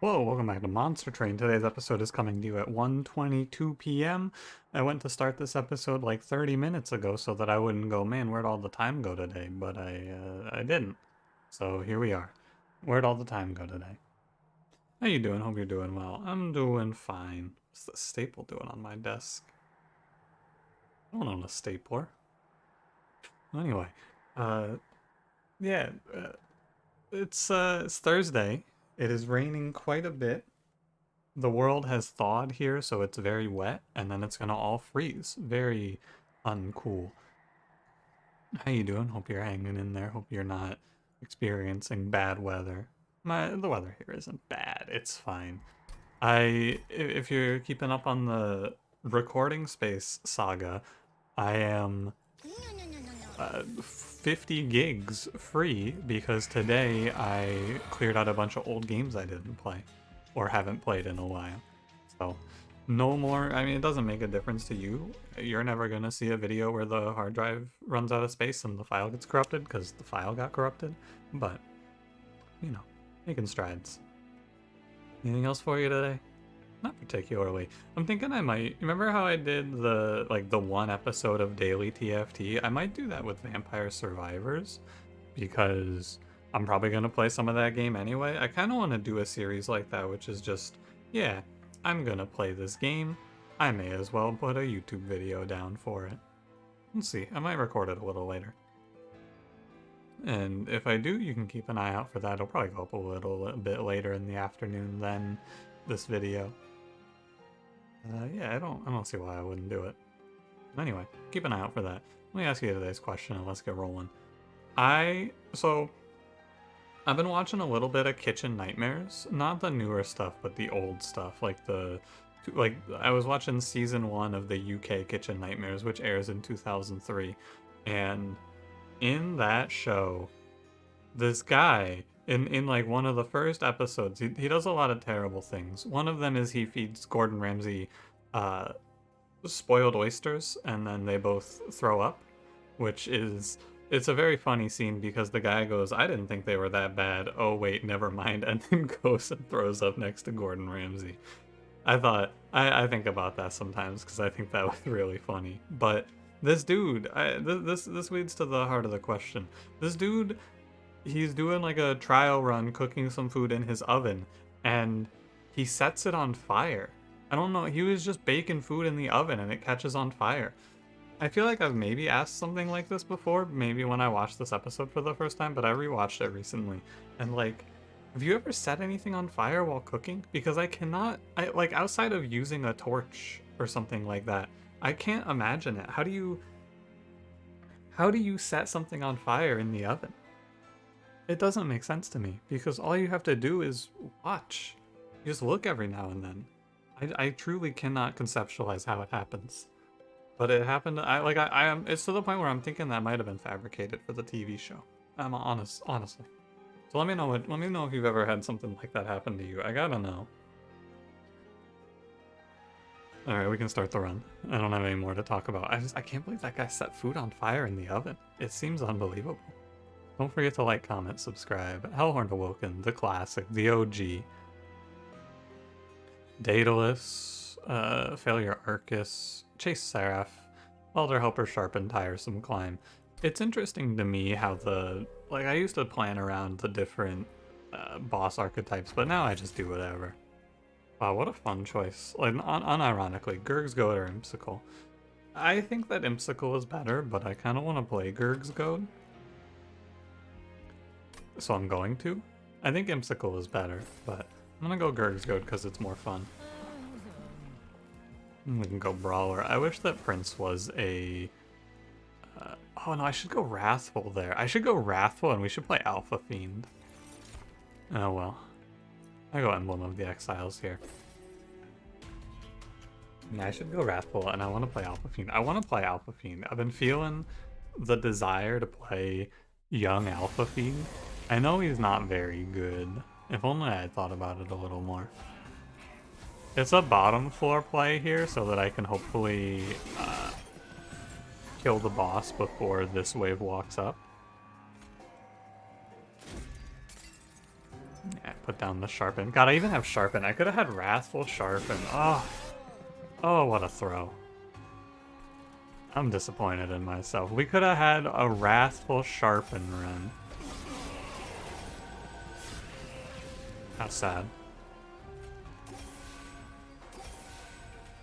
Whoa, welcome back to Monster Train. Today's episode is coming to you at 1:22 p.m. I went to start this episode like 30 minutes ago so that I wouldn't go, man, where'd all the time go today? But I didn't. So here we are. Where'd all the time go today? How you doing? Hope you're doing well. I'm doing fine. What's the staple doing on my desk? I don't own a stapler. Anyway, uh, yeah, it's Thursday. It is raining quite a bit. The world has thawed here, so it's very wet, and then it's gonna all freeze. Very uncool. How you doing? Hope you're hanging in there. Hope you're not experiencing bad weather. The weather here isn't bad. It's fine. If you're keeping up on the recording space saga, I am 50 gigs free because today I cleared out a bunch of old games I didn't play or haven't played in a while. So no more. I mean, it doesn't make a difference to you. You're never gonna see a video where the hard drive runs out of space and the file gets corrupted because the file got corrupted. But you know, making strides. Anything else for you today? Not particularly. I'm thinking I might. Remember how I did the one episode of Daily TFT? I might do that with Vampire Survivors because I'm probably gonna play some of that game anyway. I kind of want to do a series like that, which is just, yeah, I'm gonna play this game. I may as well put a YouTube video down for it. Let's see. I might record it a little later. And if I do, you can keep an eye out for that. It'll probably go up a little bit later in the afternoon than this video. Yeah, I don't see why I wouldn't do it. Anyway, keep an eye out for that. Let me ask you today's question and let's get rolling. I've been watching a little bit of Kitchen Nightmares, not the newer stuff, but the old stuff, like I was watching season 1 of the UK Kitchen Nightmares, which airs in 2003, and in that show, this guy in like one of the first episodes, he does a lot of terrible things. One of them is he feeds Gordon Ramsay spoiled oysters and then they both throw up, which is, it's a very funny scene because the guy goes, I didn't think they were that bad. Oh wait, never mind, and then goes and throws up next to Gordon Ramsay. I think about that sometimes because I think that was really funny. But this dude, this leads to the heart of the question. This dude, he's doing like a trial run cooking some food in his oven and he sets it on fire. I don't know, he was just baking food in the oven and it catches on fire. I feel like I've maybe asked something like this before, maybe when I watched this episode for the first time, but I rewatched it recently. And like, have you ever set anything on fire while cooking? Because I cannot, outside of using a torch or something like that, I can't imagine it. How do you set something on fire in the oven? It doesn't make sense to me because all you have to do is watch. You just look every now and then. I truly cannot conceptualize how it happens. But it happened. I am. It's to the point where I'm thinking that might have been fabricated for the TV show. I'm honestly. So let me know if you've ever had something like that happen to you. I gotta know. All right, we can start the run. I don't have any more to talk about. I can't believe that guy set food on fire in the oven. It seems unbelievable. Don't forget to like, comment, subscribe. Hellhorned Awoken, the classic, the OG. Daedalus, Failure Arcus, Chase Seraph, Elder Helper Sharpen, Tiresome Climb. It's interesting to me how I used to plan around the different boss archetypes, but now I just do whatever. Wow, what a fun choice. Like, unironically, Gurg's Goad or Imsicle. I think that Imsicle is better, but I kind of want to play Gurg's Goad. So I'm going to. I think Imsicle is better, but I'm gonna go Gurg's Goad because it's more fun. We can go Brawler. I wish that Prince was a... oh no, I should go Wrathful there. I should go Wrathful and we should play Alpha Fiend. Oh well. I go Emblem of the Exiles here. Yeah, I should go Wrathful and I want to play Alpha Fiend. I want to play Alpha Fiend. I've been feeling the desire to play young Alpha Fiend. I know he's not very good. If only I had thought about it a little more. It's a bottom floor play here so that I can hopefully kill the boss before this wave walks up. Yeah, put down the Sharpen. God, I even have Sharpen. I could have had Wrathful Sharpen. Oh. Oh, what a throw. I'm disappointed in myself. We could have had a Wrathful Sharpen run. How sad.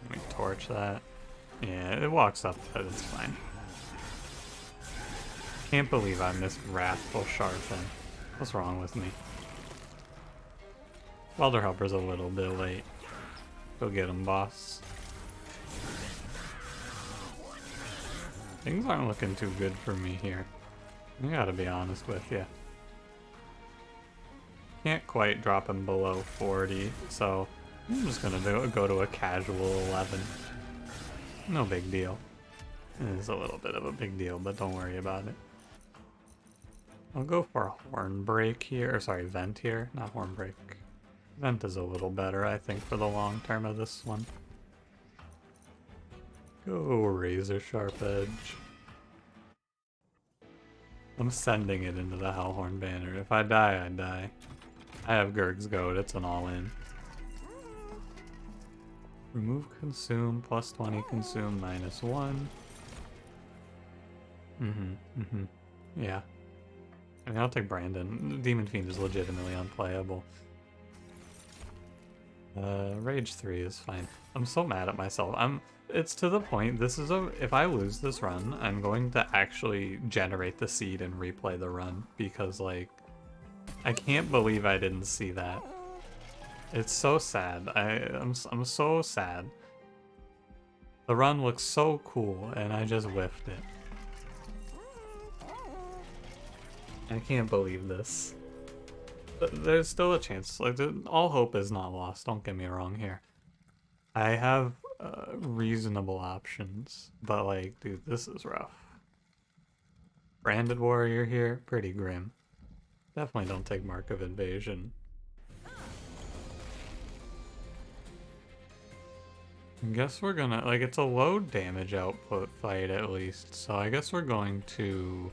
Let me torch that. Yeah, it walks up, but it's fine. Can't believe I missed Wrathful Sharpen. What's wrong with me? Welder Helper's a little bit late. Go get him, boss. Things aren't looking too good for me here. I gotta be honest with you. Can't quite drop him below 40, so I'm just gonna go to a casual 11. No big deal. It is a little bit of a big deal, but don't worry about it. I'll go for a Horn Break here, or sorry, Vent here, not Horn Break. Vent is a little better, I think, for the long term of this one. Go Razor Sharp Edge. I'm sending it into the Hellhorned banner. If I die, I die. I have Gurg's Goat, it's an all-in. Remove Consume, plus 20, Consume, -1. Yeah. I mean, I'll take Brandon. Demon Fiend is legitimately unplayable. Rage 3 is fine. I'm so mad at myself. It's to the point, if I lose this run, I'm going to actually generate the seed and replay the run, because, like, I can't believe I didn't see that. It's so sad. I'm so sad. The run looks so cool, and I just whiffed it. I can't believe this. There's still a chance. Like, all hope is not lost, don't get me wrong here. I have reasonable options, but, like, dude, this is rough. Branded Warrior here, pretty grim. Definitely don't take Mark of Invasion. I guess we're gonna, like, it's a low damage output fight at least, so I guess we're going to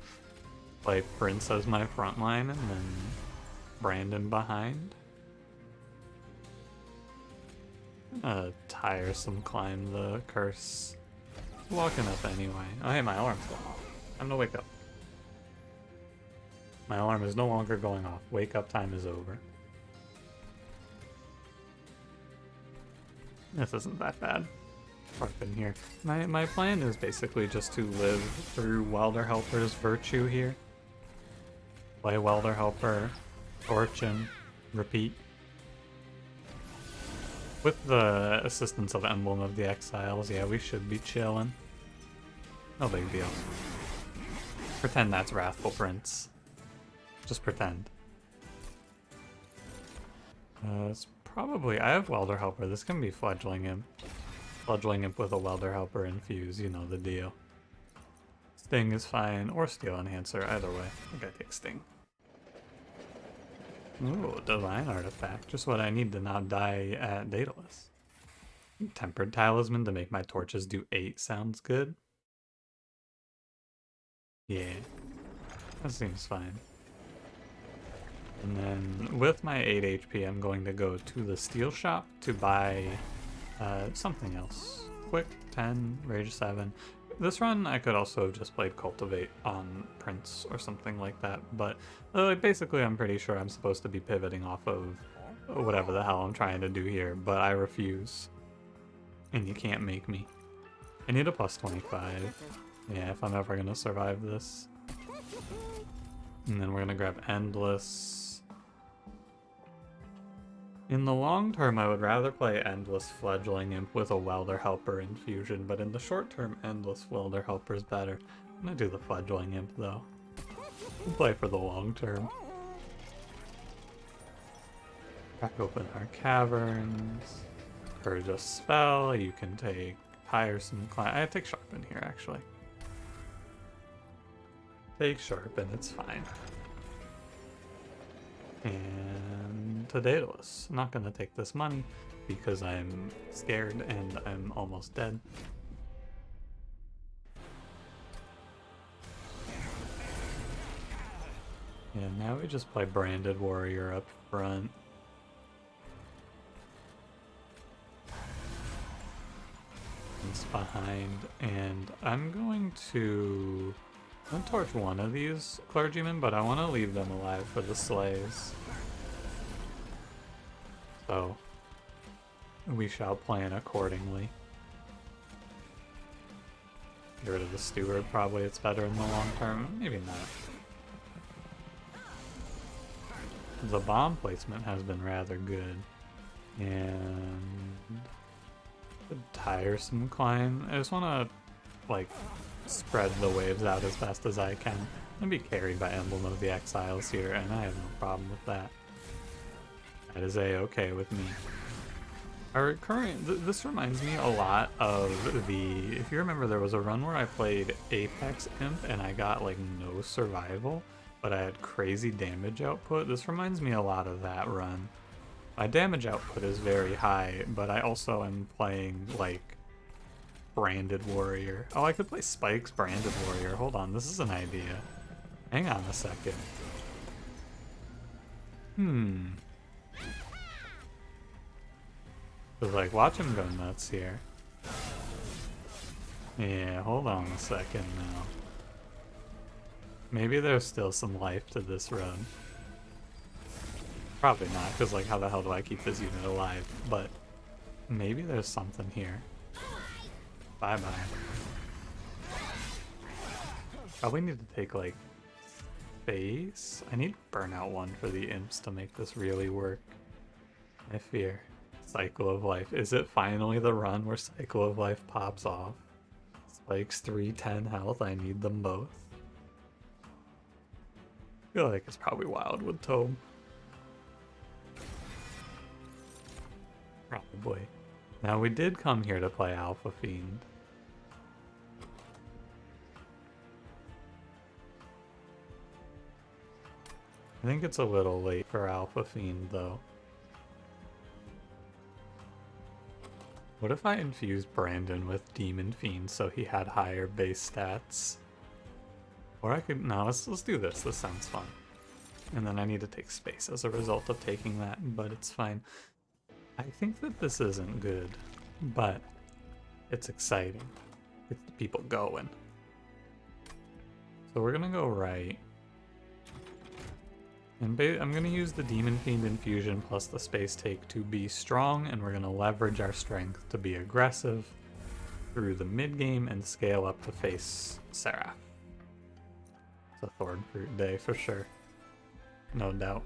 play Prince as my front line and then Brandon behind. Tiresome climb the curse. Walking up anyway. Oh hey, my alarm's going off. Time to wake up. My alarm is no longer going off. Wake up time is over. This isn't that bad. Sharpen here. My plan is basically just to live through Welder Helper's virtue here. Play Welder Helper, torch him, repeat. With the assistance of Emblem of the Exiles, yeah, we should be chilling. No big deal. Pretend that's Wrathful Prince. Just pretend. It's probably... I have Welder Helper. This can be Fledgling Imp. Fledgling Imp with a Welder Helper infuse, you know the deal. Sting is fine, or Steel Enhancer, either way. I gotta take Sting. Ooh, Divine Artifact. Just what I need to not die at Daedalus. Tempered Talisman to make my torches do 8 sounds good. Yeah, that seems fine. And then with my 8 HP, I'm going to go to the Steel Shop to buy something else. Quick 10, Rage 7. This run, I could also have just played Cultivate on Prince or something like that, but basically I'm pretty sure I'm supposed to be pivoting off of whatever the hell I'm trying to do here, but I refuse. And you can't make me. I need a plus 25. Yeah, if I'm ever going to survive this. And then we're going to grab Endless. In the long term, I would rather play Endless Fledgling Imp with a Welder Helper infusion, but in the short term, Endless Welder Helper is better. I'm gonna do the Fledgling Imp though. We'll play for the long term. Crack open our caverns. Purge a spell. You can take Tiresome Climb. I take Sharpen here actually. Take Sharpen, it's fine. And to Daedalus. I'm not gonna take this money because I'm scared and I'm almost dead. Yeah, now we just play Branded Warrior up front. behind, and I'm going to torch one of these clergymen, but I want to leave them alive for the slays. So we shall plan accordingly. Get rid of the steward, probably it's better in the long term. Maybe not. The bomb placement has been rather good. And a tiresome climb. I just want to, like, spread the waves out as best as I can. I'm going to be carried by Emblem of the Exiles here, and I have no problem with that. That is a-okay with me. Our current, this reminds me a lot of the, if you remember, there was a run where I played Apex Imp and I got like no survival, but I had crazy damage output. This reminds me a lot of that run. My damage output is very high, but I also am playing like Branded Warrior. Oh, I could play Spike's Branded Warrior. Hold on, this is an idea. Hang on a second. Cause like, watch him go nuts here. Yeah, hold on a second now. Maybe there's still some life to this run. Probably not, because like, how the hell do I keep this unit alive? But maybe there's something here. Bye-bye. Probably need to take like space. I need burnout 1 for the imps to make this really work. I fear. Cycle of Life. Is it finally the run where Cycle of Life pops off? Spike's 310 health. I need them both. I feel like it's probably Wildwood Tome. Probably. Now we did come here to play Alpha Fiend. I think it's a little late for Alpha Fiend though. What if I infused Brandon with Demon Fiend so he had higher base stats? Or I could, no, let's do this. This sounds fun. And then I need to take space as a result of taking that, but it's fine. I think that this isn't good, but it's exciting. It's the people going. So we're gonna go right. And I'm going to use the Demon Fiend infusion plus the space take to be strong, and we're going to leverage our strength to be aggressive through the mid game and scale up to face Seraph. It's a Thorn Fruit day for sure. No doubt.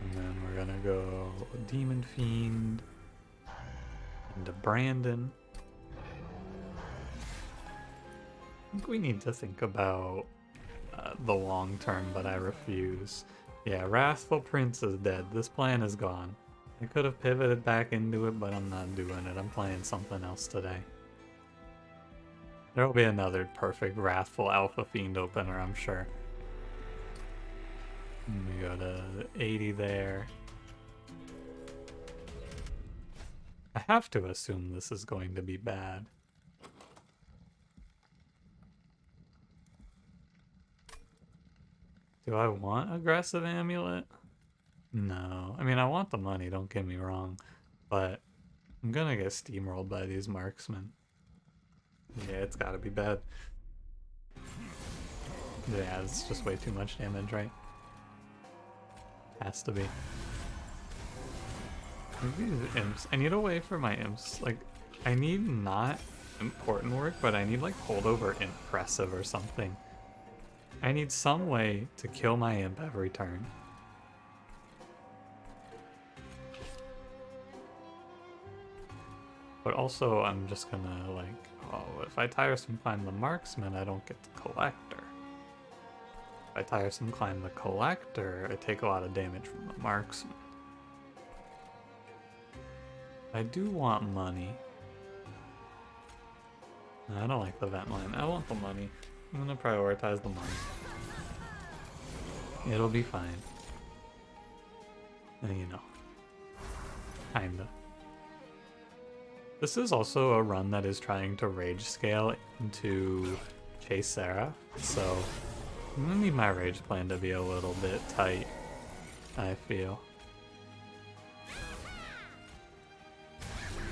And then we're going to go Demon Fiend into Brandon. I think we need to think about the long term, but I refuse. Yeah, Wrathful Prince is dead. This plan is gone. I could have pivoted back into it, but I'm not doing it. I'm playing something else today. There will be another perfect Wrathful Alpha Fiend opener, I'm sure. And we go to 80 there. I have to assume this is going to be bad. Do I want aggressive amulet? No. I mean, I want the money, don't get me wrong. But I'm gonna get steamrolled by these marksmen. Yeah, it's gotta be bad. Yeah, it's just way too much damage, right? Has to be. Maybe these imps. I need a way for my imps. Like, I need not important work, but I need like holdover impressive or something. I need some way to kill my imp every turn. But also, I'm just gonna like, oh, if I tiresome climb the marksman, I don't get the collector. If I tiresome climb the collector, I take a lot of damage from the marksman. I do want money. I don't like the vent line. I want the money. I'm gonna prioritize the money. It'll be fine. And you know. Kinda. This is also a run that is trying to rage scale into Chase Seraph, so I'm gonna need my rage plan to be a little bit tight, I feel.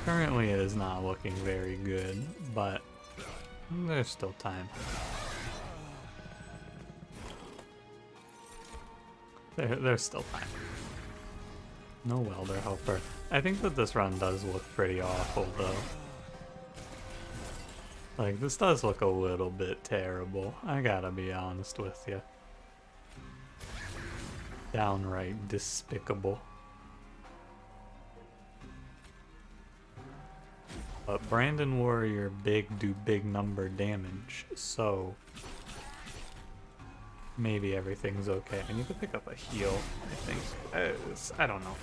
Currently it is not looking very good, but there's still time. There's still time. No welder helper. I think that this run does look pretty awful though. Like, this does look a little bit terrible. I gotta be honest with you. Downright despicable. But Brandon Warrior Big do big number damage, so maybe everything's okay. I need to pick up a heal, I think. I don't know.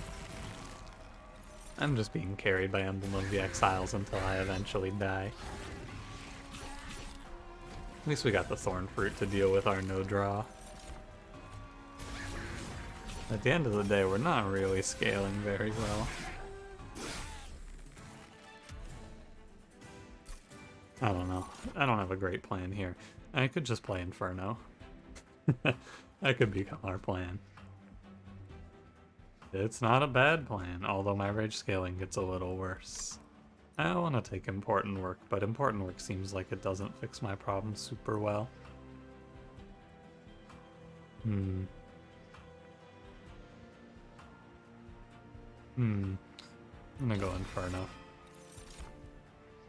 I'm just being carried by Emblem of the Exiles until I eventually die. At least we got the Thorn Fruit to deal with our no draw. At the end of the day, we're not really scaling very well. I don't know. I don't have a great plan here. I could just play Inferno. That could become our plan. It's not a bad plan, although my rage scaling gets a little worse. I want to take Important Work, but Important Work seems like it doesn't fix my problem super well. I'm gonna go Inferno.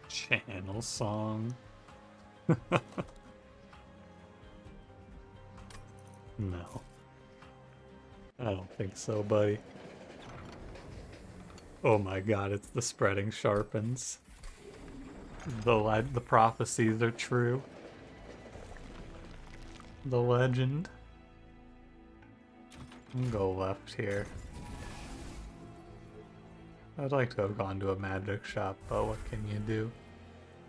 Channel song. No. I don't think so, buddy. Oh my god, it's the spreading sharpens. The prophecies are true. The legend. Go left here. I'd like to have gone to a magic shop, but what can you do?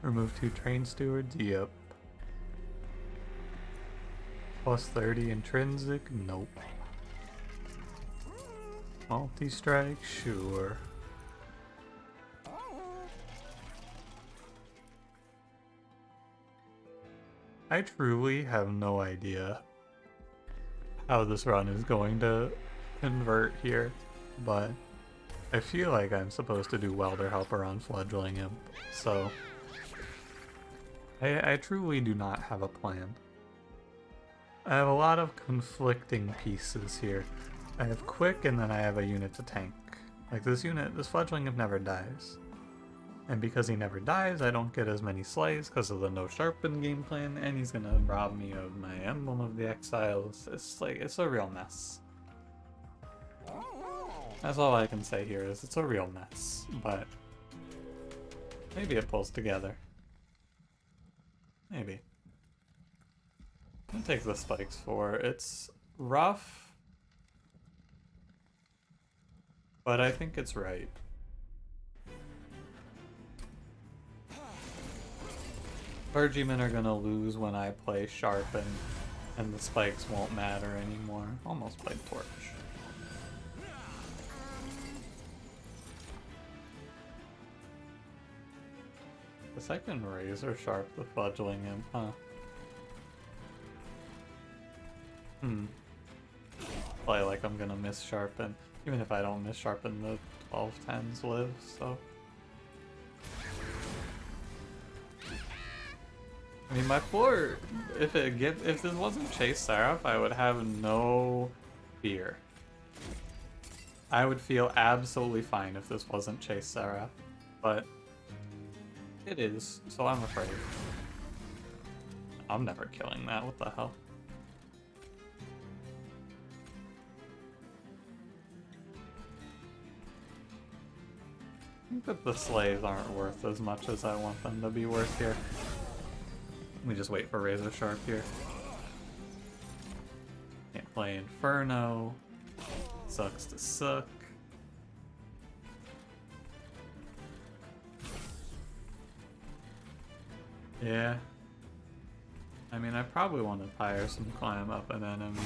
Remove 2 train stewards? Yep. Plus 30 intrinsic? Nope. Multi-strike? Sure. I truly have no idea how this run is going to convert here, but I feel like I'm supposed to do Welder Helper on Fledgling Imp, so I truly do not have a plan. I have a lot of conflicting pieces here. I have Quick and then I have a unit to tank. Like this Fledgling Imp never dies. And because he never dies, I don't get as many slays because of the no sharpen game plan, and he's gonna rob me of my Emblem of the Exiles. It's a real mess. That's all I can say here is it's a real mess, but maybe it pulls together. Maybe. I'll take the spikes for it's rough, but I think it's right. Clergymen are gonna lose when I play Sharpen, and the spikes won't matter anymore. Almost played Torch. Guess I can Razor Sharp the Fledgling Imp, huh? Play like I'm gonna miss Sharpen. Even if I don't miss Sharpen, the 12-10s live, so. I mean, my floor, if this wasn't Chase Seraph, I would have no fear. I would feel absolutely fine if this wasn't Chase Seraph, but it is, so I'm afraid. I'm never killing that, what the hell? I think that the slaves aren't worth as much as I want them to be worth here. Let me just wait for Razor Sharp here. Can't play Inferno. Sucks to suck. Yeah. I mean, I probably want to tire some climb up an enemy.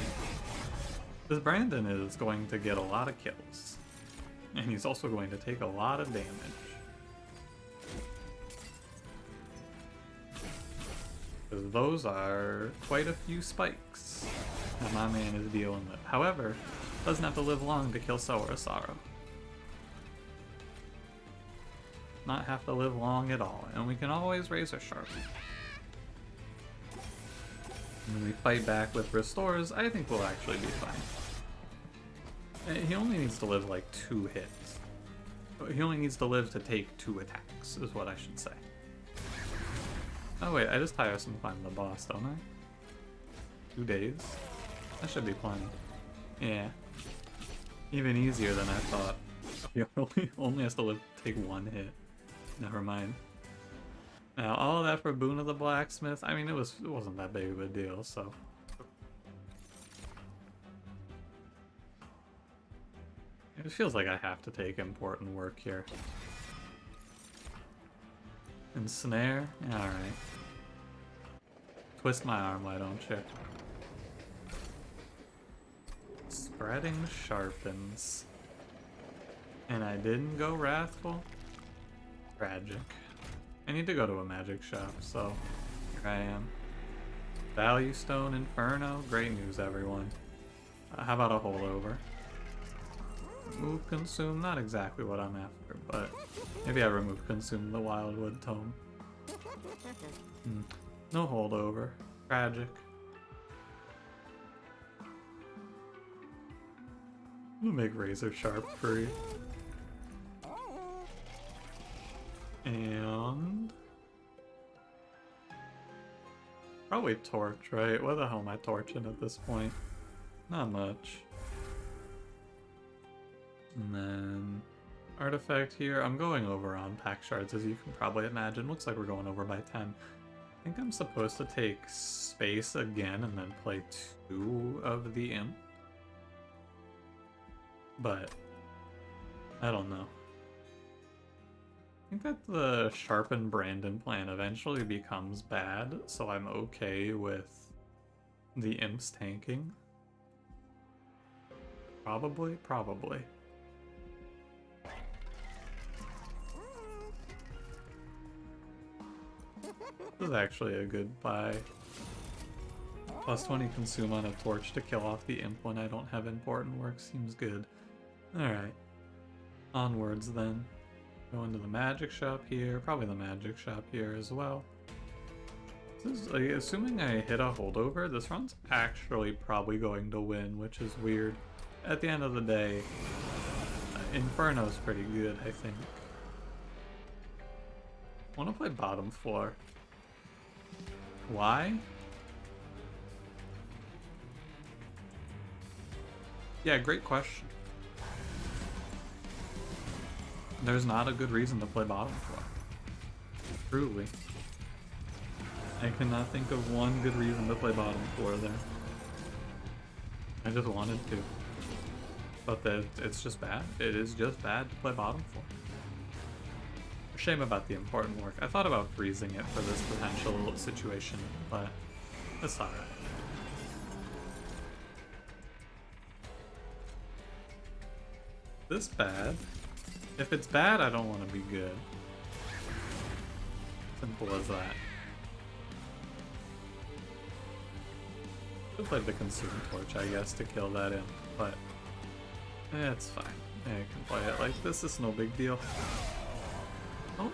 This Brandon is going to get a lot of kills. And he's also going to take a lot of damage. Because those are quite a few spikes that my man is dealing with. However, doesn't have to live long to kill Sora Sorrow. not have to live long at all, and we can always razor sharp. When we fight back with restores, I think we'll actually be fine. He only needs to live like 2 hits. He only needs to live to take 2 attacks, is what I should say. Oh wait, I just tiresome climbed the boss, don't I? 2 days? That should be plenty. Yeah. Even easier than I thought. He only has to take 1 hit. Never mind. Now, all of that for Boon of the Blacksmith, I mean, it wasn't that big of a deal, so... It feels like I have to take important work here. Ensnare? Alright. Twist my arm, why don't you? Spreading sharpens. And I didn't go Wrathful? Tragic. I need to go to a magic shop, so here I am. Value Stone Inferno? Great news, everyone. How about a holdover? Remove Consume? Not exactly what I'm after, but maybe I remove Consume the Wildwood Tome. No holdover. Tragic. I'm gonna make Razor Sharp free. And... probably Torch, right? What the hell am I torching at this point? Not much. And then... Artifact here. I'm going over on pack shards, as you can probably imagine. Looks like we're going over by 10. I think I'm supposed to take space again and then play 2 of the Imp. But... I don't know. I think that the Sharpen Brandon plan eventually becomes bad, so I'm okay with the Imps tanking. Probably. This is actually a good buy. Plus 20 Consume on a Torch to kill off the Imp when I don't have important work seems good. Alright. Onwards then. Go into the magic shop here, probably the magic shop here as well. This is, assuming I hit a holdover, this run's actually probably going to win, which is weird. At the end of the day, Inferno's pretty good, I think. I want to play bottom floor. Why? Yeah, great question. There's not a good reason to play bottom floor. Truly. I cannot think of one good reason to play bottom floor there. I just wanted to. But it's just bad. It is just bad to play bottom floor. A shame about the important work. I thought about freezing it for this potential situation, but it's alright. This bad? If it's bad, I don't want to be good. Simple as that. Could play the Consume Torch, I guess, to kill that Imp, but it's fine. I can play it like this. It's no big deal.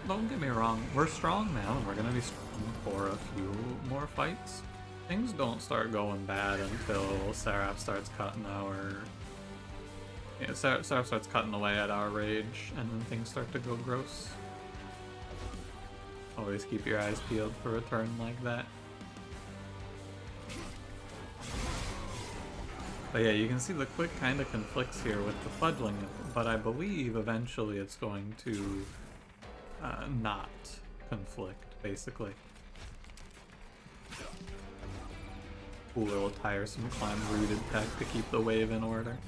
Don't get me wrong. We're strong now, and we're gonna be strong for a few more fights. Things don't start going bad until Seraph starts cutting our... Yeah, Seraph starts cutting away at our rage, and then things start to go gross. Always keep your eyes peeled for a turn like that. But yeah, you can see the quick kind of conflicts here with the fudgling, but I believe eventually it's going to not conflict, basically. Cool little tiresome climb rooted tech to keep the wave in order.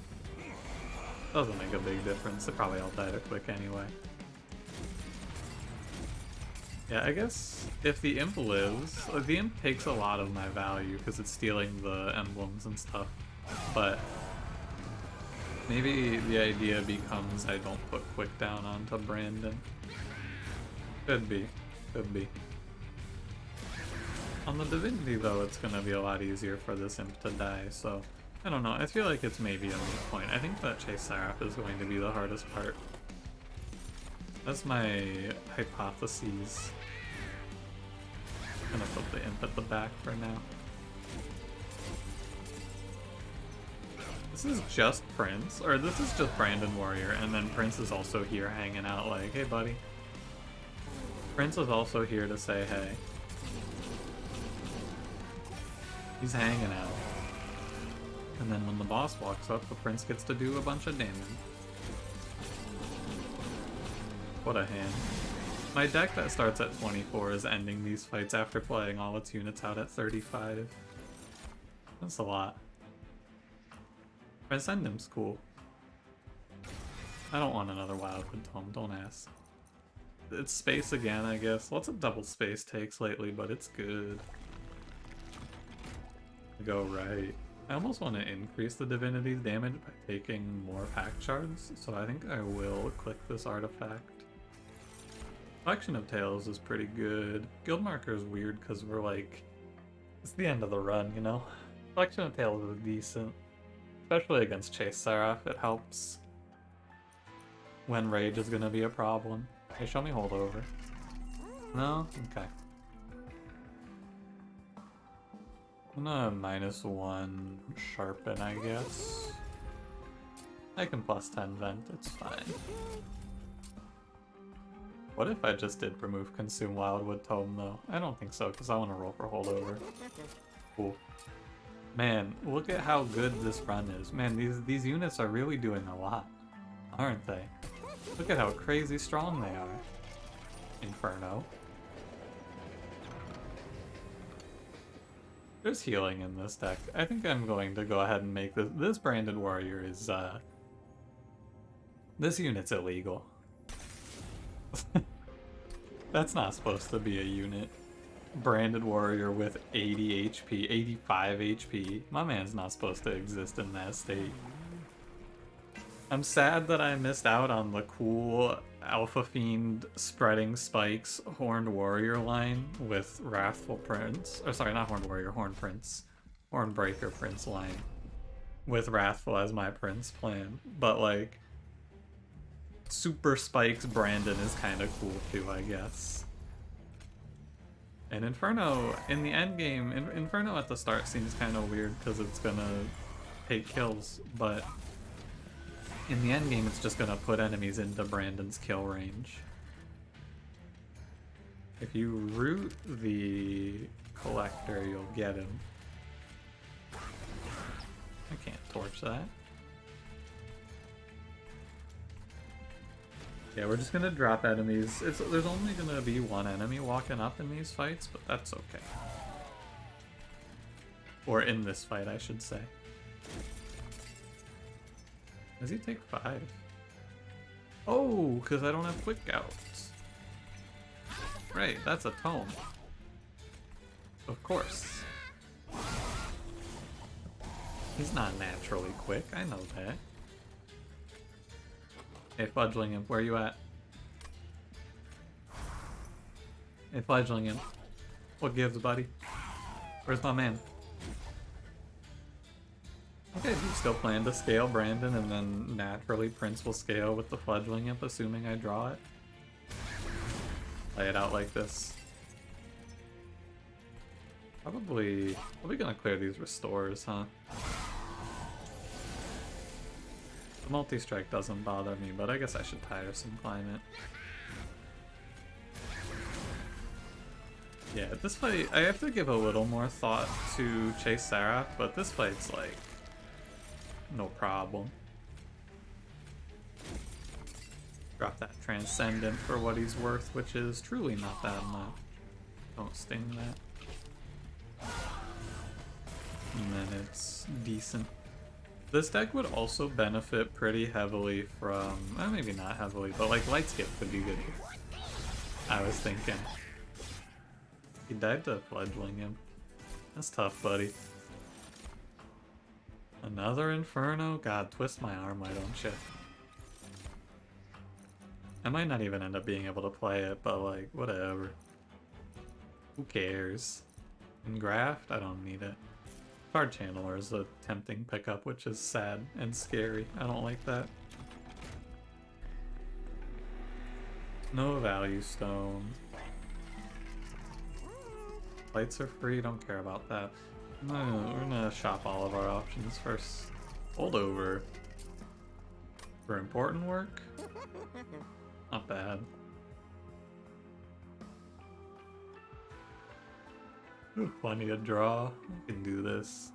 Doesn't make a big difference. It probably all died a quick anyway. Yeah, I guess if the Imp lives, the Imp takes a lot of my value because it's stealing the emblems and stuff. But maybe the idea becomes I don't put quick down onto Brandon. Could be. Could be. On the Divinity though, it's gonna be a lot easier for this Imp to die, so I don't know. I feel like it's maybe a moot point. I think that Chase Seraph is going to be the hardest part. That's my hypotheses. I'm gonna put the imp at the back for now. This is just Prince, or this is just Brandon Warrior, and then Prince is also here hanging out like, hey buddy. Prince is also here to say hey. He's hanging out. And then when the boss walks up, the Prince gets to do a bunch of damage. What a hand. My deck that starts at 24 is ending these fights after playing all its units out at 35. That's a lot. Transcendent's cool. I don't want another Wildwood Tome, don't ask. It's space again, I guess. Lots of double space takes lately, but it's good. Go right. I almost want to increase the Divinity's damage by taking more pack shards, so I think I will click this artifact. Collection of Tales is pretty good. Guild Marker is weird because we're like, it's the end of the run, you know? Collection of Tales is decent. Especially against Chase Seraph, it helps. When Rage is gonna be a problem. Hey, show me holdover. No? Okay. I'm gonna -1 sharpen, I guess. I can +10 vent, it's fine. What if I just did remove Consume Wildwood Tome, though? I don't think so, because I want to roll for holdover. Cool. Man, look at how good this run is. Man, these units are really doing a lot, aren't they? Look at how crazy strong they are. Inferno. There's healing in this deck. I think I'm going to go ahead and make this. This Branded Warrior is, this unit's illegal. That's not supposed to be a unit. Branded Warrior with 80 HP, 85 HP. My man's not supposed to exist in that state. I'm sad that I missed out on the cool Alpha Fiend spreading spikes Horned Warrior line with Wrathful Prince. Or sorry, not Horned Warrior, Horned Prince. Hornbreaker Prince line. With Wrathful as my Prince plan. But like, Super Spikes Brandon is kind of cool too, I guess. And Inferno, in the end game, Inferno at the start seems kind of weird because it's gonna take kills, but in the end game it's just gonna put enemies into Brandon's kill range. If you root the Collector, you'll get him. I can't torch that. Yeah, we're just gonna drop enemies. There's only gonna be one enemy walking up in these fights, but that's okay. Or in this fight, I should say. Does he take 5? Oh, because I don't have quick outs. Right, that's a tome. Of course. He's not naturally quick, I know that. Hey, Fledgling Imp, where you at? Hey, Fledgling Imp. What gives, buddy? Where's my man? Okay, do you still plan to scale Brandon and then naturally Prince will scale with the Fledgling Imp, assuming I draw it? Lay it out like this. Probably gonna clear these restores, huh? The multi-strike doesn't bother me, but I guess I should Tiresome Climate. Yeah, this fight, I have to give a little more thought to Chase Seraph, but this fight's like, no problem. Drop that Transcendent for what he's worth, which is truly not that much. Don't sting that. And then it's decent. This deck would also benefit pretty heavily from, well, maybe not heavily, but like Light Skip could be good here. I was thinking. He died to Fledgling him. That's tough, buddy. Another Inferno? God, twist my arm, why don't you? I might not even end up being able to play it, but like, whatever. Who cares? Engraft? I don't need it. Card Channeler is a tempting pickup, which is sad and scary. I don't like that. No value stone. Lights are free, don't care about that. No, we're gonna shop all of our options first. Hold over. For important work? Not bad. Ooh, plenty of draw. I can do this.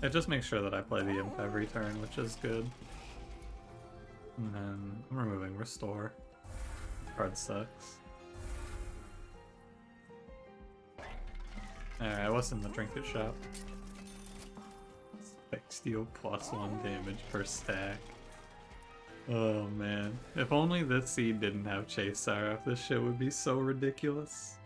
It just makes sure that I play the imp every turn, which is good. And then I'm removing restore. Card sucks. Alright, what's in the trinket shop? Spec steel +1 damage per stack. Oh man. If only this seed didn't have Chase Seraph, this shit would be so ridiculous.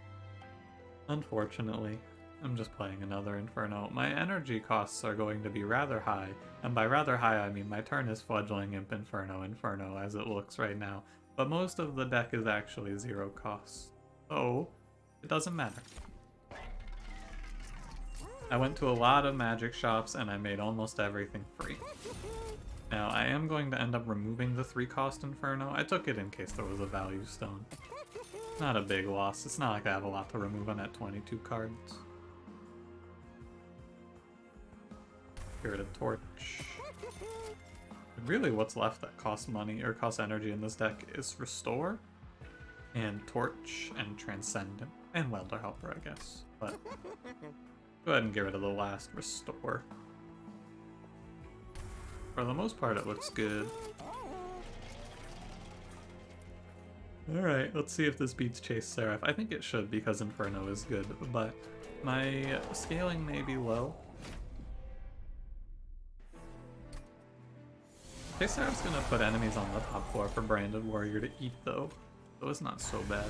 Unfortunately, I'm just playing another Inferno. My energy costs are going to be rather high, and by rather high I mean my turn is Fledgling Imp Inferno as it looks right now, but most of the deck is actually 0 cost, so it doesn't matter. I went to a lot of magic shops and I made almost everything free. Now I am going to end up removing the 3-cost Inferno. I took it in case there was a value stone. Not a big loss. It's not like I have a lot to remove on that 22 cards. Spirit Torch. Really what's left that costs money or costs energy in this deck is Restore and Torch and Transcendent and Welder Helper, I guess. But go ahead and get rid of the last Restore. For the most part it looks good. Alright, let's see if this beats Chase Seraph. I think it should because Inferno is good, but my scaling may be low. Chase Seraph's gonna put enemies on the top floor for Branded Warrior to eat though, so it's not so bad.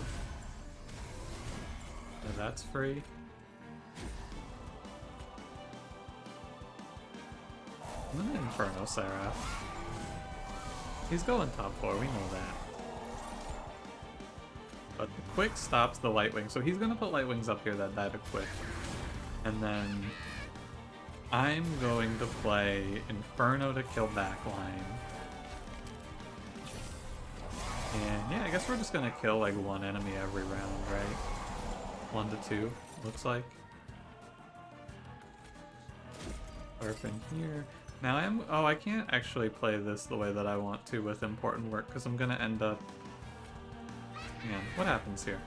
So that's free. And then Inferno Seraph. He's going top floor, we know that. But the quick stops the Lightwing, so he's gonna put Lightwings up here that died a quick. And then I'm going to play Inferno to kill backline. And yeah, I guess we're just gonna kill like one enemy every round, right? 1 to 2, looks like. Orphan here. Now I can't actually play this the way that I want to with important work, because I'm gonna end up... Man, what happens here?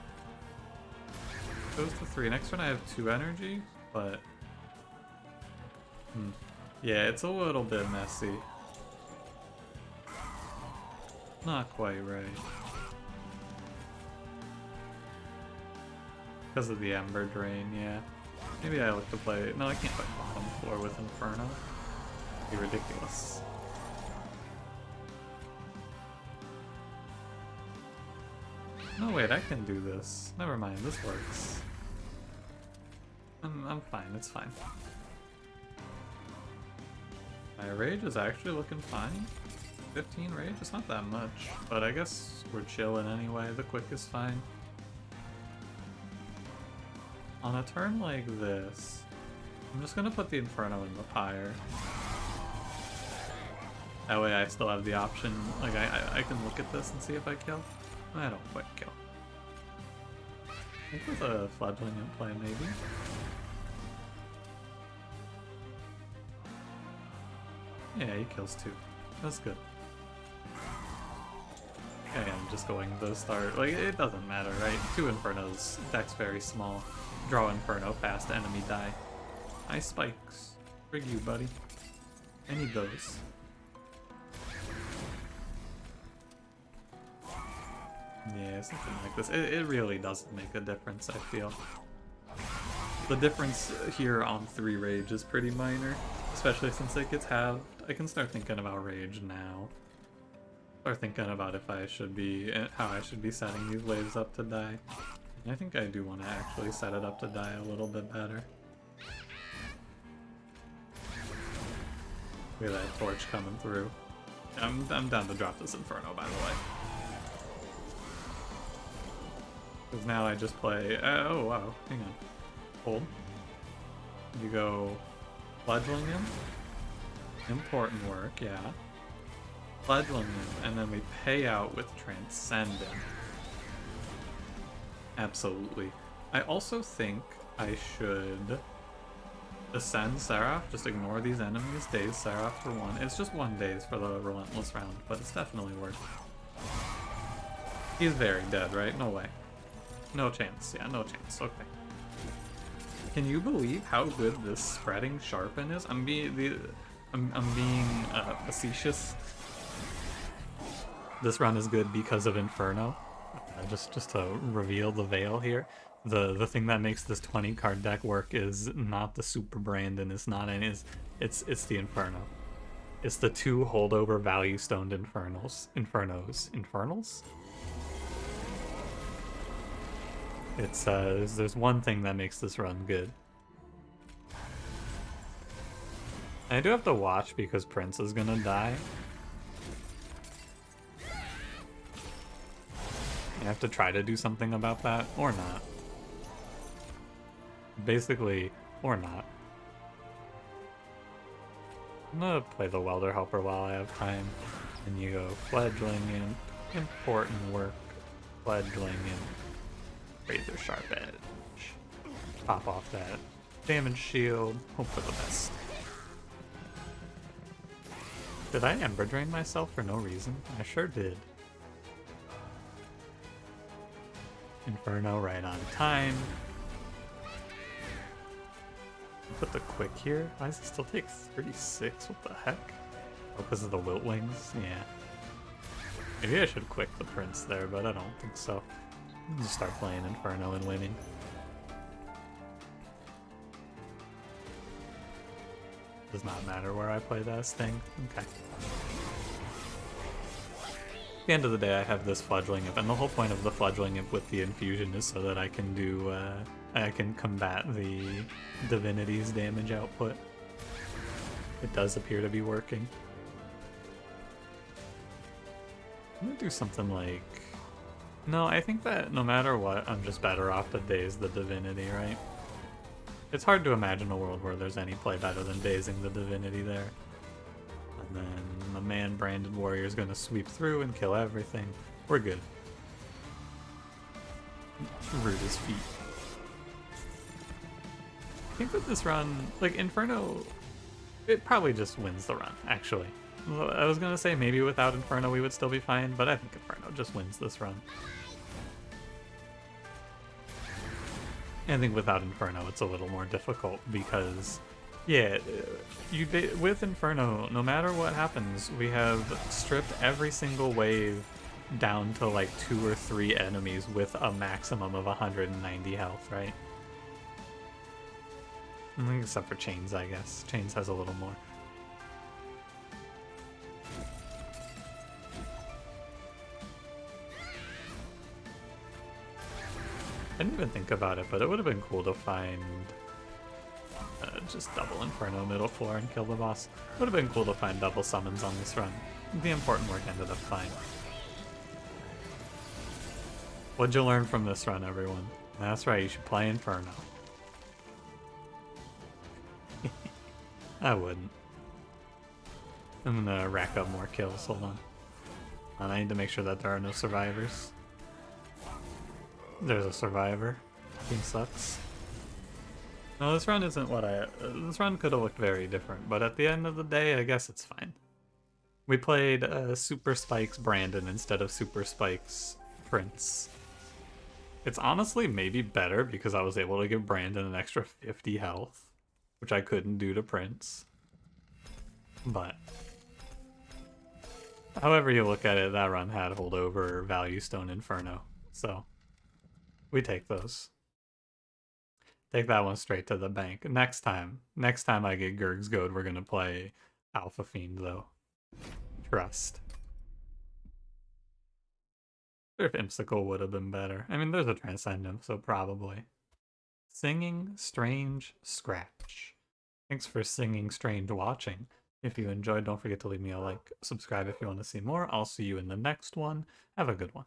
Goes to 3. Next one I have 2 energy, but... Yeah, it's a little bit messy. Not quite right. Because of the Ember Drain, yeah. Maybe I look to play... No, I can't play bottom floor with Inferno. It'd be ridiculous. No, wait, I can do this. Never mind, this works. I'm fine, it's fine. My rage is actually looking fine. 15 rage, it's not that much, but I guess we're chilling anyway. The quick is fine. On a turn like this, I'm just gonna put the Inferno in the pyre. That way I still have the option, like I can look at this and see if I kill. I don't quite kill. I think with a Fledgling in play, maybe. Yeah, he kills 2. That's good. Okay, I'm just going to start. Like, it doesn't matter, right? 2 Infernos, deck's very small. Draw Inferno, fast, enemy die. Nice spikes. Frig you, buddy. I need those. Yeah, something like this. It really doesn't make a difference, I feel. The difference here on 3 rage is pretty minor, especially since it gets halved. I can start thinking about rage now. Start thinking about if I should be, how I should be setting these waves up to die. And I think I do want to actually set it up to die a little bit better. Look at that torch coming through. I'm down to drop this Inferno, by the way. Because now I just play... oh, wow. Hang on. Hold. You go... Fledgling him. Important work, yeah. Fledgling him. And then we pay out with Transcendent. Absolutely. I also think I should ascend Seraph, just ignore these enemies, daze Seraph for one. It's just one daze for the relentless round, but it's definitely worth it. He's very dead, right? No way. No chance. Yeah, no chance. Okay. Can you believe how good this spreading sharpen is? I'm being facetious. This run is good because of Inferno. Just to reveal the veil here, the thing that makes this 20 card deck work is not the Super Brandon. It's not any. It's the Inferno. It's the 2 holdover value stoned Infernals. It's there's one thing that makes this run good. I do have to watch because Prince is gonna die. I have to try to do something about that, or not. Basically, or not. I'm gonna play the Welder Helper while I have time. And you go Fledgling in, important work, Fledgling in, Razor Sharp Edge. Pop off that damage shield, hope for the best. Did I Ember Drain myself for no reason? I sure did. Inferno right on time. Put the quick here. Why does it still take 36? What the heck? Oh, because of the Wilt Wings? Yeah. Maybe I should quick the Prince there, but I don't think so. I'll just start playing Inferno and winning. Does not matter where I play that Sting. Okay. At the end of the day, I have this Fledgling Imp, and the whole point of the Fledgling Imp with the infusion is so that I can do, I can combat the Divinity's damage output. It does appear to be working. I'm gonna do something like... No, I think that no matter what, I'm just better off to daze the Divinity, right? It's hard to imagine a world where there's any play better than dazing the Divinity there. And then the man-branded warrior is going to sweep through and kill everything. We're good. Root his feet. I think that this run, like Inferno, it probably just wins the run, actually. I was going to say maybe without Inferno we would still be fine, but I think Inferno just wins this run. I think without Inferno it's a little more difficult because, yeah, with Inferno, no matter what happens, we have stripped every single wave down to like 2 or 3 enemies with a maximum of 190 health, right? Except for Chains, I guess. Chains has a little more. I didn't even think about it, but it would have been cool to find just double Inferno middle floor and kill the boss. Would have been cool to find double summons on this run. The important work ended up fine. What'd you learn from this run, everyone? That's right, you should play Inferno. I wouldn't. I'm gonna rack up more kills, hold on. And I need to make sure that there are no survivors. There's a survivor. Team sucks. No, this run isn't what this run could have looked very different, but at the end of the day, I guess it's fine. We played Super Spikes Brandon instead of Super Spikes Prince. It's honestly maybe better because I was able to give Brandon an extra 50 health, which I couldn't do to Prince. But however you look at it, that run had holdover Value Stone Inferno, so we take those. Take that one straight to the bank. Next time I get Gurg's Goad, we're gonna play Alpha Fiend though. Trust. If Imsicle would have been better. I mean, there's a Transcendent, so probably. SingingStrangeScratch. Thanks for Singing Strange watching. If you enjoyed, don't forget to leave me a like. Subscribe if you want to see more. I'll see you in the next one. Have a good one.